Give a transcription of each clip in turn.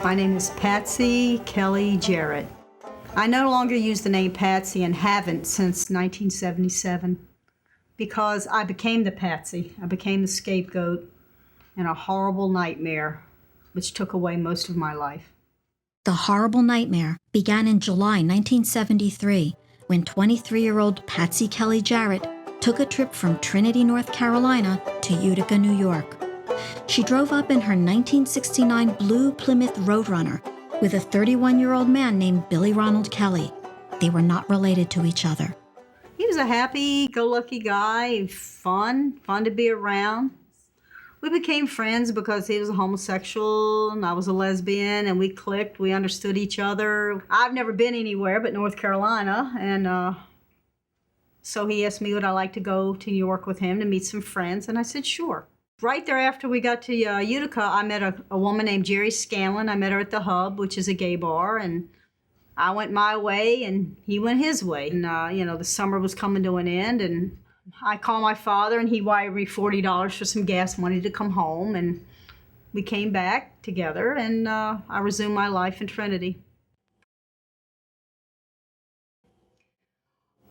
My name is Patsy Kelly Jarrett. I no longer use the name Patsy and haven't since 1977 because I became the Patsy. I became the scapegoat in a horrible nightmare which took away most of my life. The horrible nightmare began in July 1973 when 23-year-old Patsy Kelly Jarrett took a trip from Trinity, North Carolina to Utica, New York. She drove up in her 1969 blue Plymouth Roadrunner with a 31-year-old man named Billy Ronald Kelly. They were not related to each other. He was a happy-go-lucky guy, fun to be around. We became friends because he was a homosexual and I was a lesbian, and we clicked. We understood each other. I've never been anywhere but North Carolina, and so he asked me would I like to go to New York with him to meet some friends, and I said sure. Right there after we got to Utica, I met a woman named Jerry Scanlon. I met her at the Hub, which is a gay bar, and I went my way and he went his way. And, the summer was coming to an end, and I called my father, and he wired me $40 for some gas money to come home, and we came back together, and I resumed my life in Trinity.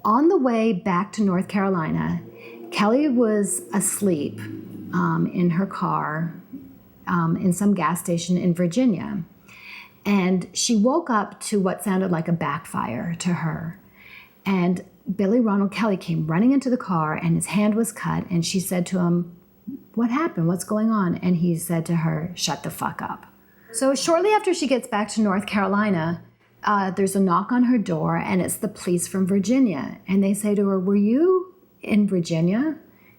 On the way back to North Carolina, Kelly was asleep in her car in some gas station in Virginia. And she woke up to what sounded like a backfire to her. And Billy Ronald Kelly came running into the car, and his hand was cut, and she said to him, "What happened? What's going on?" And he said to her, "Shut the fuck up." So shortly after she gets back to North Carolina, there's a knock on her door, and it's the police from Virginia. And they say to her, "Were you in Virginia?"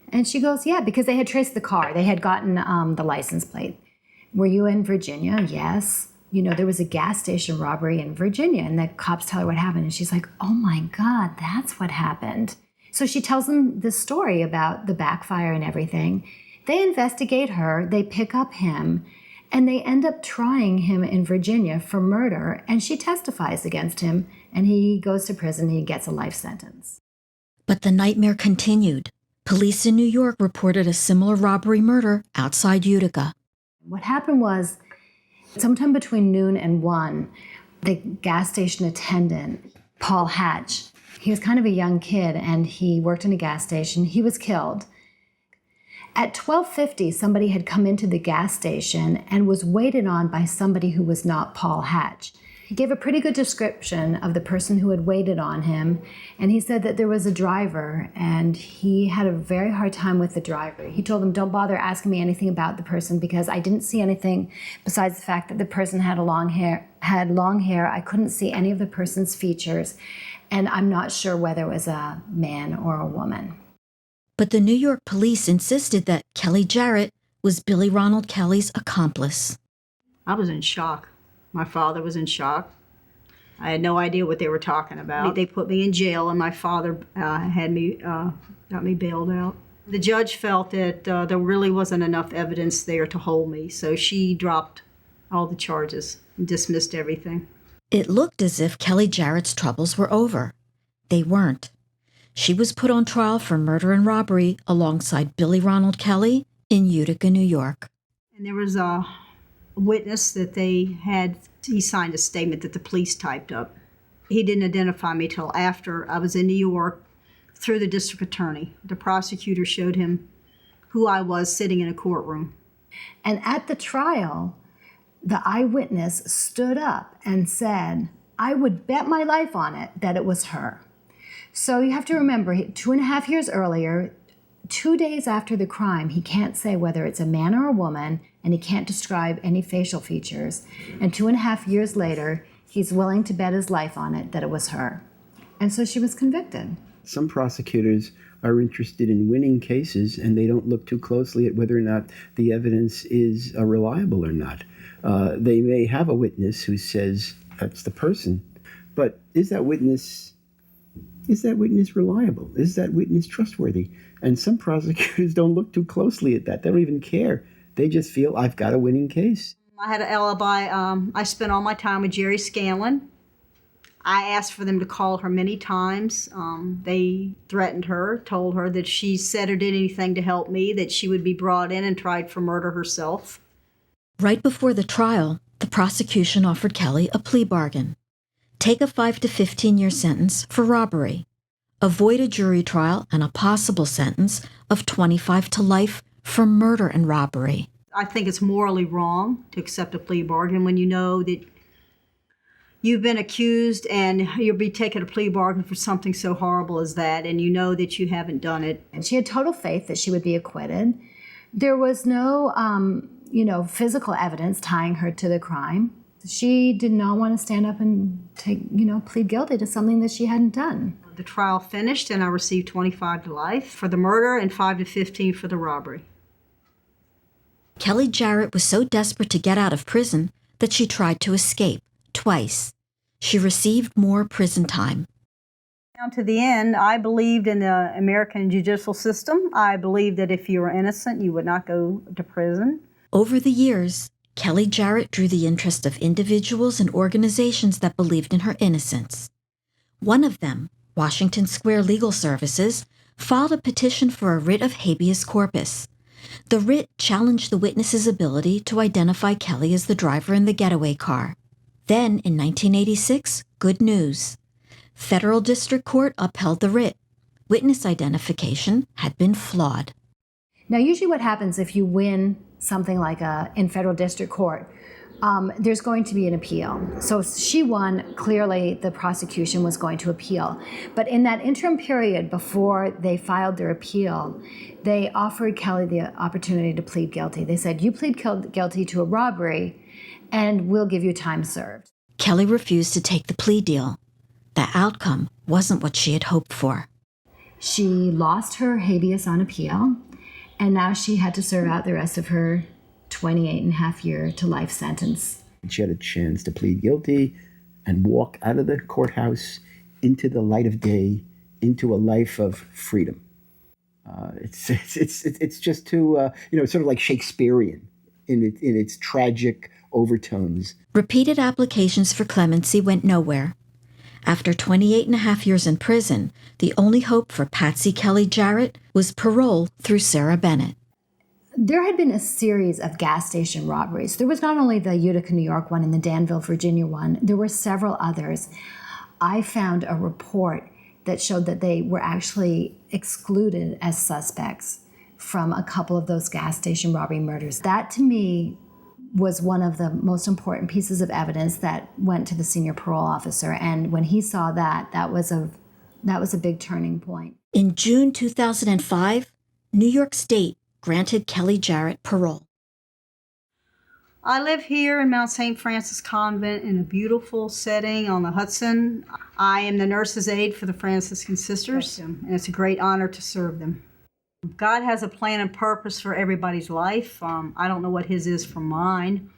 And she goes, "Yeah," because they had traced the car. They had gotten the license plate. "Were you in Virginia?" "Yes. There was a gas station robbery in Virginia." And the cops tell her what happened. And she's like, "Oh my God, that's what happened." So she tells them this story about the backfire and everything. They investigate her, they pick up him, and they end up trying him in Virginia for murder. And she testifies against him, and he goes to prison. He gets a life sentence. But the nightmare continued. Police in New York reported a similar robbery murder outside Utica. What happened was, sometime between noon and 1, the gas station attendant, Paul Hatch, he was kind of a young kid, and he worked in a gas station. He was killed. At 12:50, somebody had come into the gas station and was waited on by somebody who was not Paul Hatch. He gave a pretty good description of the person who had waited on him, and he said that there was a driver, and he had a very hard time with the driver. He told him, "Don't bother asking me anything about the person because I didn't see anything besides the fact that the person had long hair. I couldn't see any of the person's features, and I'm not sure whether it was a man or a woman." But the New York police insisted that Kelly Jarrett was Billy Ronald Kelly's accomplice. I was in shock. My father was in shock. I had no idea what they were talking about. They put me in jail, and my father got me bailed out. The judge felt that there really wasn't enough evidence there to hold me, so she dropped all the charges and dismissed everything. It looked as if Kelly Jarrett's troubles were over. They weren't. She was put on trial for murder and robbery alongside Billy Ronald Kelly in Utica, New York. And there was a witness that he signed a statement that the police typed up. He didn't identify me till after I was in New York through the district attorney. The prosecutor showed him who I was sitting in a courtroom. And at the trial, the eyewitness stood up and said, "I would bet my life on it that it was her." So you have to remember, 2.5 years earlier, 2 days after the crime, he can't say whether it's a man or a woman, and he can't describe any facial features. And 2.5 years later, he's willing to bet his life on it that it was her. And so she was convicted. Some prosecutors are interested in winning cases, and they don't look too closely at whether or not the evidence is reliable or not. They may have a witness who says that's the person, but is that witness reliable? Is that witness trustworthy? And some prosecutors don't look too closely at that. They don't even care. They just feel, I've got a winning case. I had an alibi. I spent all my time with Jerry Scanlon. I asked for them to call her many times. They threatened her, told her that if she said or did anything to help me, that she would be brought in and tried for murder herself. Right before the trial, the prosecution offered Kelly a plea bargain. Take a 5 to 15-year sentence for robbery. Avoid a jury trial and a possible sentence of 25 to life for murder and robbery. I think it's morally wrong to accept a plea bargain when you know that you've been accused and you'll be taking a plea bargain for something so horrible as that, and you know that you haven't done it. And she had total faith that she would be acquitted. There was no, physical evidence tying her to the crime. She did not want to stand up and plead guilty to something that she hadn't done. The trial finished and I received 25 to life for the murder and 5 to 15 for the robbery. Kelly Jarrett was so desperate to get out of prison that she tried to escape twice. She received more prison time. Down to the end, I believed in the American judicial system. I believed that if you were innocent, you would not go to prison. Over the years, Kelly Jarrett drew the interest of individuals and organizations that believed in her innocence. One of them, Washington Square Legal Services, filed a petition for a writ of habeas corpus. The writ challenged the witness's ability to identify Kelly as the driver in the getaway car. Then, in 1986, good news. Federal District Court upheld the writ. Witness identification had been flawed. Now, usually what happens if you win something like in federal district court, there's going to be an appeal. So she won. Clearly, the prosecution was going to appeal. But in that interim period before they filed their appeal, they offered Kelly the opportunity to plead guilty. They said, you plead guilty to a robbery, and we'll give you time served. Kelly refused to take the plea deal. The outcome wasn't what she had hoped for. She lost her habeas on appeal, and now she had to serve out the rest of her 28.5-year to life sentence. She had a chance to plead guilty and walk out of the courthouse into the light of day, into a life of freedom. It's just too, sort of like Shakespearean in its tragic overtones. Repeated applications for clemency went nowhere. After 28.5 years in prison, the only hope for Patsy Kelly Jarrett was parole through Sarah Bennett. There had been a series of gas station robberies. There was not only the Utica, New York one and the Danville, Virginia one, there were several others. I found a report that showed that they were actually excluded as suspects from a couple of those gas station robbery murders. That, to me, was one of the most important pieces of evidence that went to the senior parole officer. And when he saw that, that was a big turning point. In June 2005, New York State granted Kelly Jarrett parole. I live here in Mount St. Francis Convent in a beautiful setting on the Hudson. I am the nurse's aide for the Franciscan Sisters, and it's a great honor to serve them. God has a plan and purpose for everybody's life. I don't know what His is for mine,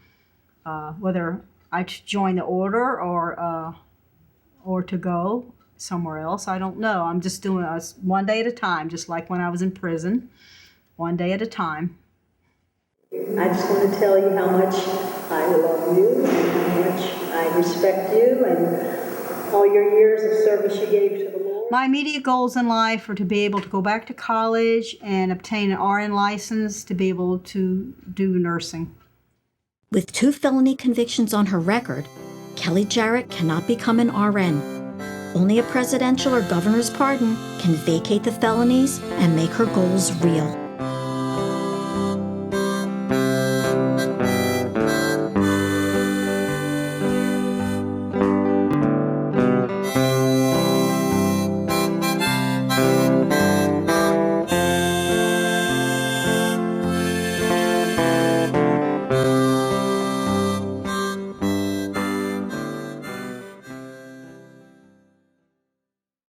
whether I join the order or to go somewhere else. I don't know. I'm just doing us one day at a time, just like when I was in prison, one day at a time. I just want to tell you how much I love you and how much I respect you and all your years of service you gave to the Lord. My immediate goals in life are to be able to go back to college and obtain an RN license to be able to do nursing. With 2 felony convictions on her record, Kelly Jarrett cannot become an RN. Only a presidential or governor's pardon can vacate the felonies and make her goals real.